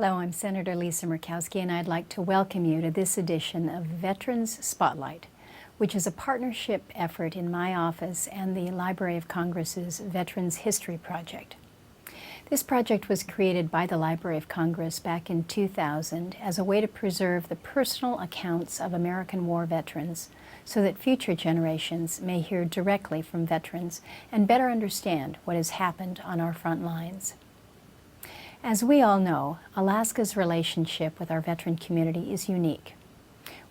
Hello, I'm Senator Lisa Murkowski, and I'd like to welcome you to this edition of Veterans Spotlight, which is a partnership effort in my office and the Library of Congress's Veterans History Project. This project was created by the Library of Congress back in 2000 as a way to preserve the personal accounts of American war veterans so that future generations may hear directly from veterans and better understand what has happened on our front lines. As we all know, Alaska's relationship with our veteran community is unique.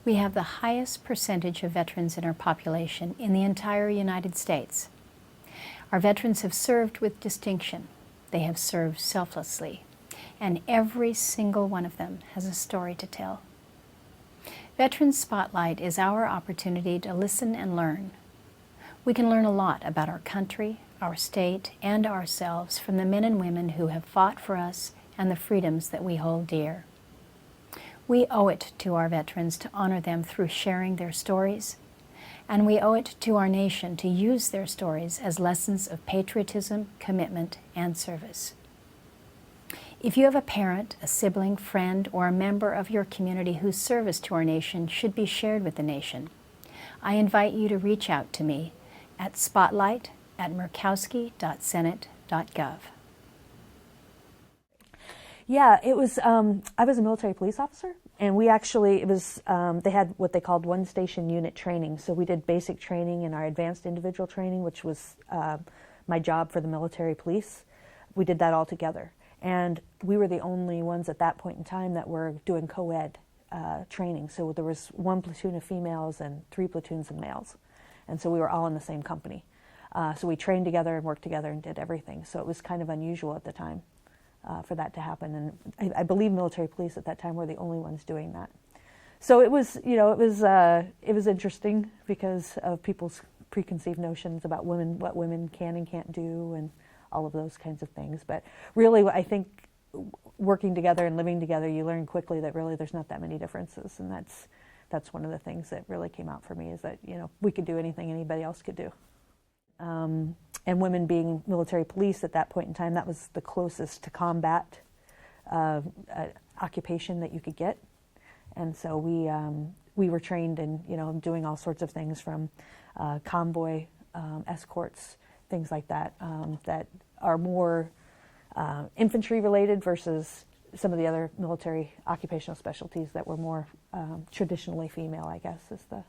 We have the highest percentage of veterans in our population in the entire United States. Our veterans have served with distinction. They have served selflessly, and every single one of them has a story to tell. Veterans Spotlight is our opportunity to listen and learn. We can learn a lot about our country, our state, and ourselves from the men and women who have fought for us and the freedoms that we hold dear. We owe it to our veterans to honor them through sharing their stories, and we owe it to our nation to use their stories as lessons of patriotism, commitment, and service. If you have a parent, a sibling, friend, or a member of your community whose service to our nation should be shared with the nation, I invite you to reach out to me at spotlight@murkowski.senate.gov. Yeah, it was, I was a military police officer, and we actually, they had what they called one station unit training. So we did basic training and our advanced individual training, which was my job for the military police. We did that all together. And we were the only ones at that point in time that were doing co-ed training. So there was one platoon of females and 3 platoons of males. And so we were all in the same company. So we trained together and worked together and did everything. So it was kind of unusual at the time for that to happen. And I believe military police at that time were the only ones doing that. So it was, it was interesting because of people's preconceived notions about women, what women can and can't do, and all of those kinds of things. But really, I think working together and living together, you learn quickly that really there's not that many differences. And that's one of the things that really came out for me, is that, we could do anything anybody else could do. And women being military police at that point in time, that was the closest to combat occupation that you could get. And so we were trained in, doing all sorts of things from convoy escorts, things like that, that are more infantry related versus some of the other military occupational specialties that were more traditionally female, I guess, is the.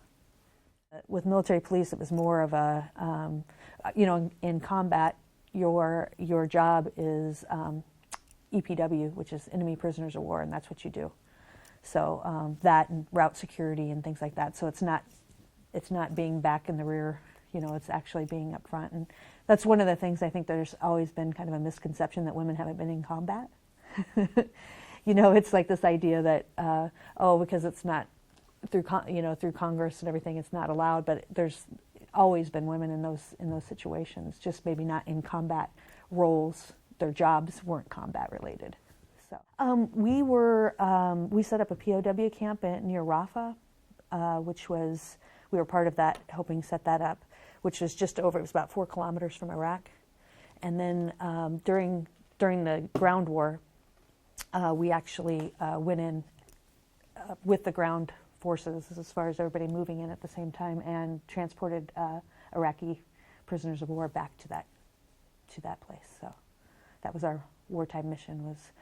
With military police, it was more of a, in combat, your job is EPW, which is enemy prisoners of war, and that's what you do. So that and route security and things like that. So it's not being back in the rear. It's actually being up front. And that's one of the things I think there's always been kind of a misconception, that women haven't been in combat. It's like this idea that, because it's not through Congress and everything, it's not allowed, but there's always been women in those situations, just maybe not in combat roles. Their jobs weren't combat related. So we set up a POW camp near Rafah, which was, we were part of that, helping set that up, which was it was about 4 kilometers from Iraq. And then during the ground war, we actually went in with the ground forces, as far as everybody moving in at the same time, and transported Iraqi prisoners of war back to that place. So that was our wartime mission, was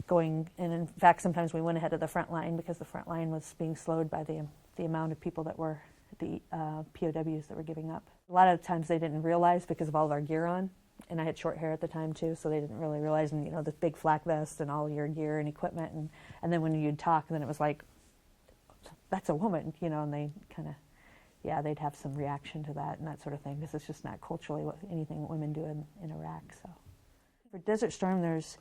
going. And in fact, sometimes we went ahead of the front line because the front line was being slowed by the amount of people that were the POWs that were giving up. A lot of times they didn't realize, because of all of our gear on, and I had short hair at the time too, so they didn't really realize, and the big flak vest and all your gear and equipment, and then when you'd talk, and then it was like, that's a woman, and they kind of, they'd have some reaction to that and that sort of thing, because it's just not culturally anything women do in Iraq. So for Desert Storm, there's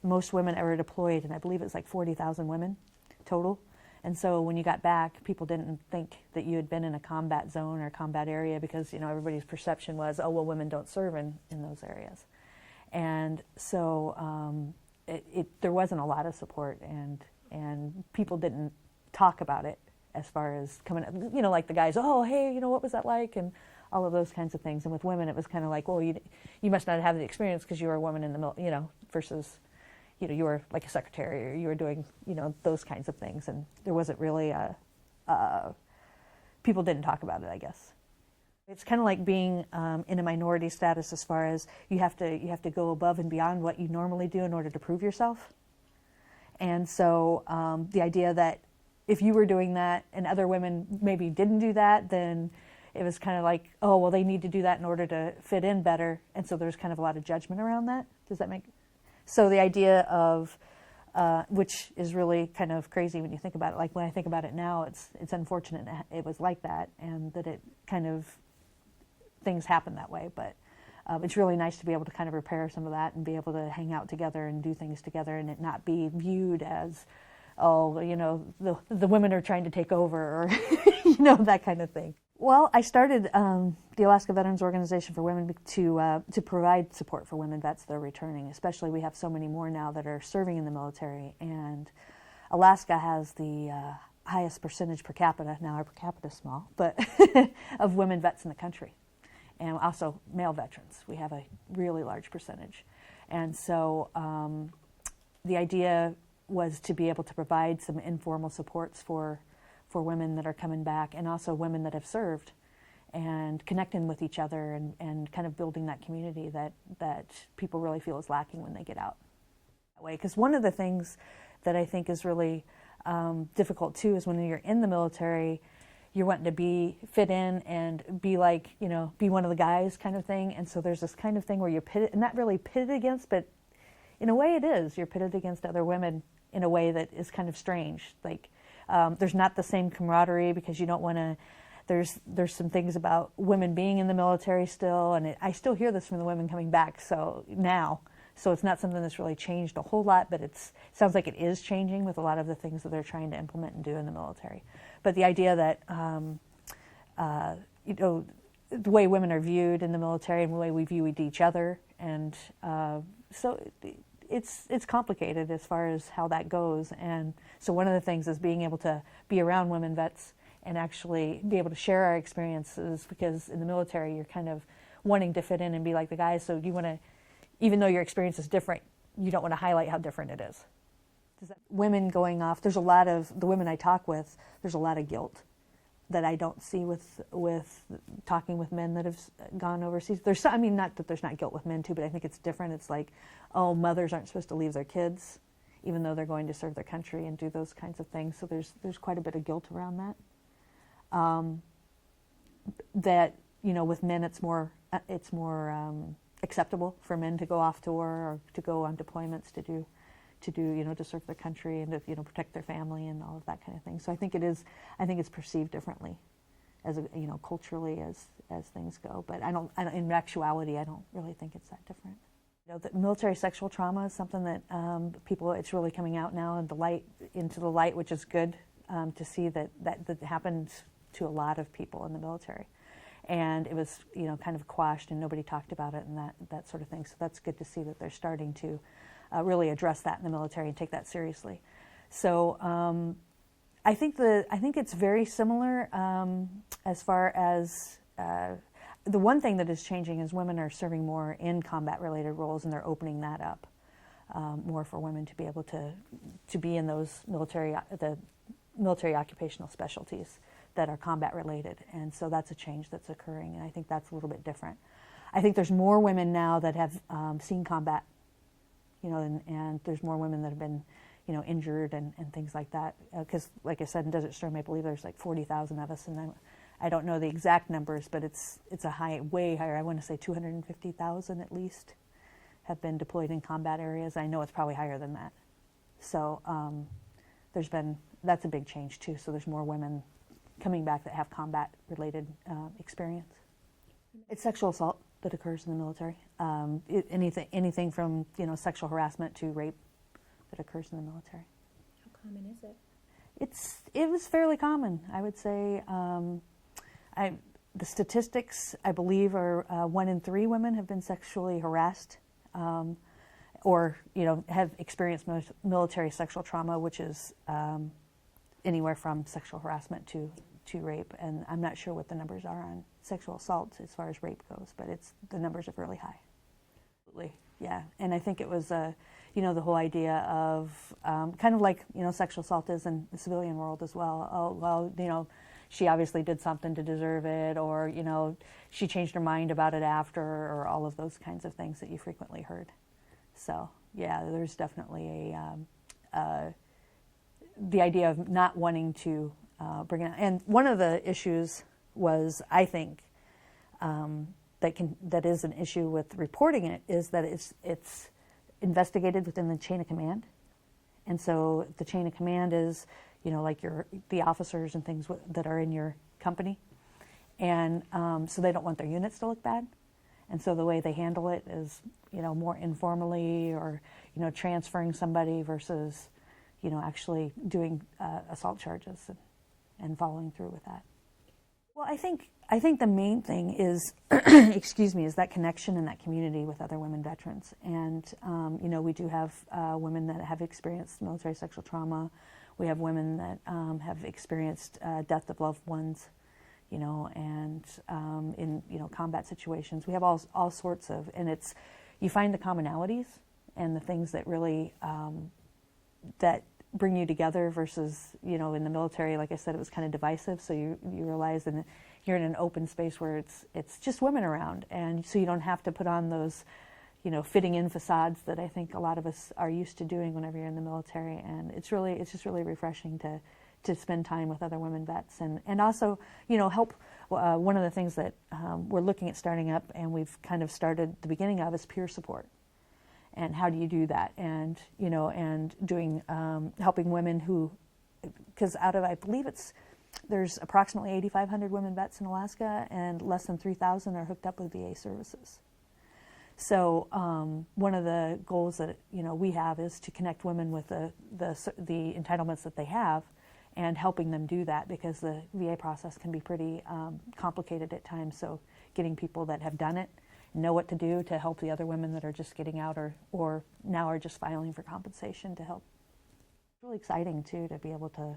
most women ever deployed, and I believe it's like 40,000 women total. And so when you got back, people didn't think that you had been in a combat zone or combat area, because everybody's perception was, oh well, women don't serve in those areas. And so there wasn't a lot of support, and people didn't talk about it as far as coming, like the guys, oh, hey, what was that like? And all of those kinds of things. And with women, it was kind of like, well, you must not have the experience because you were a woman in the versus, you were like a secretary, or you were doing, those kinds of things, and there wasn't really people didn't talk about it, I guess. It's kind of like being in a minority status, as far as you have to go above and beyond what you normally do in order to prove yourself. And so the idea that if you were doing that and other women maybe didn't do that, then it was kind of like, oh, well, they need to do that in order to fit in better. And so there's kind of a lot of judgment around that. Does that make? So the idea of, which is really kind of crazy when you think about it. Like when I think about it now, it's unfortunate it was like that, and that it kind of, things happen that way. But it's really nice to be able to kind of repair some of that and be able to hang out together and do things together, and it not be viewed as, oh, the women are trying to take over, or that kind of thing. Well, I started the Alaska Veterans Organization for Women to provide support for women vets that are returning. Especially, we have so many more now that are serving in the military, and Alaska has the highest percentage per capita. Now our per capita is small, but of women vets in the country, and also male veterans. We have a really large percentage, and so the idea was to be able to provide some informal supports for women that are coming back, and also women that have served, and connecting with each other, and kind of building that community that people really feel is lacking when they get out. That way, because one of the things that I think is really difficult too is when you're in the military, you're wanting to fit in and be like, be one of the guys kind of thing, and so there's this kind of thing where you're pitted, not really pitted against, but in a way it is. You're pitted against other women in a way that is kind of strange. Like, there's not the same camaraderie, because you don't want to, there's some things about women being in the military still, and I still hear this from the women coming back so it's not something that's really changed a whole lot, but it sounds like it is changing with a lot of the things that they're trying to implement and do in the military. But the idea that the way women are viewed in the military and the way we view each other, and so it's complicated as far as how that goes. And so one of the things is being able to be around women vets and actually be able to share our experiences, because in the military you're kind of wanting to fit in and be like the guys, so you want to, even though your experience is different, you don't want to highlight how different it is. Women going off, there's a lot of, the women I talk with, there's a lot of guilt that I don't see with talking with men that have gone overseas. There's some, not that there's not guilt with men too, but I think it's different. It's like, oh, mothers aren't supposed to leave their kids, even though they're going to serve their country and do those kinds of things. So there's quite a bit of guilt around that. That with men, it's more acceptable for men to go off to war, or to go on deployments to serve their country and to protect their family and all of that kind of thing. So I think it's perceived differently, as culturally as things go. But I don't in actuality, I don't really think it's that different. The military sexual trauma is something that it's really coming out now into the light, which is good to see that happened to a lot of people in the military. And it was, kind of quashed, and nobody talked about it, and that sort of thing. So that's good to see that they're starting to really address that in the military and take that seriously. So I think it's very similar as far as the one thing that is changing is women are serving more in combat-related roles, and they're opening that up more for women to be able to be in those military occupational specialties that are combat related. And so that's a change that's occurring, and I think that's a little bit different. I think there's more women now that have seen combat, and there's more women that have been, injured and things like that. Because, like I said, in Desert Storm, I believe there's like 40,000 of us, and I don't know the exact numbers, but it's way higher. I want to say 250,000 at least have been deployed in combat areas. I know it's probably higher than that. So that's a big change too. So there's more women coming back that have combat-related experience. It's sexual assault that occurs in the military. Anything from sexual harassment to rape that occurs in the military. How common is it? It was fairly common, I would say. The statistics, I believe, are 1 in 3 women have been sexually harassed, or have experienced military sexual trauma, which is anywhere from sexual harassment to rape. And I'm not sure what the numbers are on sexual assault as far as rape goes, but the numbers are really high. Absolutely, yeah. And I think it was, the whole idea of kind of like, sexual assault is in the civilian world as well. Oh, well, she obviously did something to deserve it, or, she changed her mind about it after, or all of those kinds of things that you frequently heard. So, yeah, there's definitely the idea of not wanting to bring it. And one of the issues was, I think, that is an issue with reporting it, is that it's investigated within the chain of command. And so the chain of command is, like the officers and things that are in your company. And so they don't want their units to look bad. And so the way they handle it is, more informally, or, transferring somebody versus, actually doing assault charges and following through with that. Well, I think the main thing is, is that connection and that community with other women veterans. And, we do have women that have experienced military sexual trauma. We have women that have experienced death of loved ones, and in, combat situations. We have all sorts of, and you find the commonalities and the things that really, that bring you together versus, in the military, like I said, it was kind of divisive. So you realize that you're in an open space where it's just women around, and so you don't have to put on those, fitting in facades that I think a lot of us are used to doing whenever you're in the military. And it's just really refreshing to spend time with other women vets, and also, help. One of the things that we're looking at starting up, and we've kind of started the beginning of, is peer support. And how do you do that? And and doing helping women who, because out of, I believe there's approximately 8,500 women vets in Alaska, and less than 3,000 are hooked up with VA services. So one of the goals that we have is to connect women with the entitlements that they have, and helping them do that, because the VA process can be pretty complicated at times. So getting people that have done it, know what to do to help the other women that are just getting out, or now are just filing for compensation to help. It's really exciting too to be able to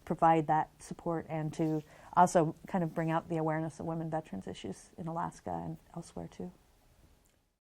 provide that support, and to also kind of bring out the awareness of women veterans issues in Alaska and elsewhere too.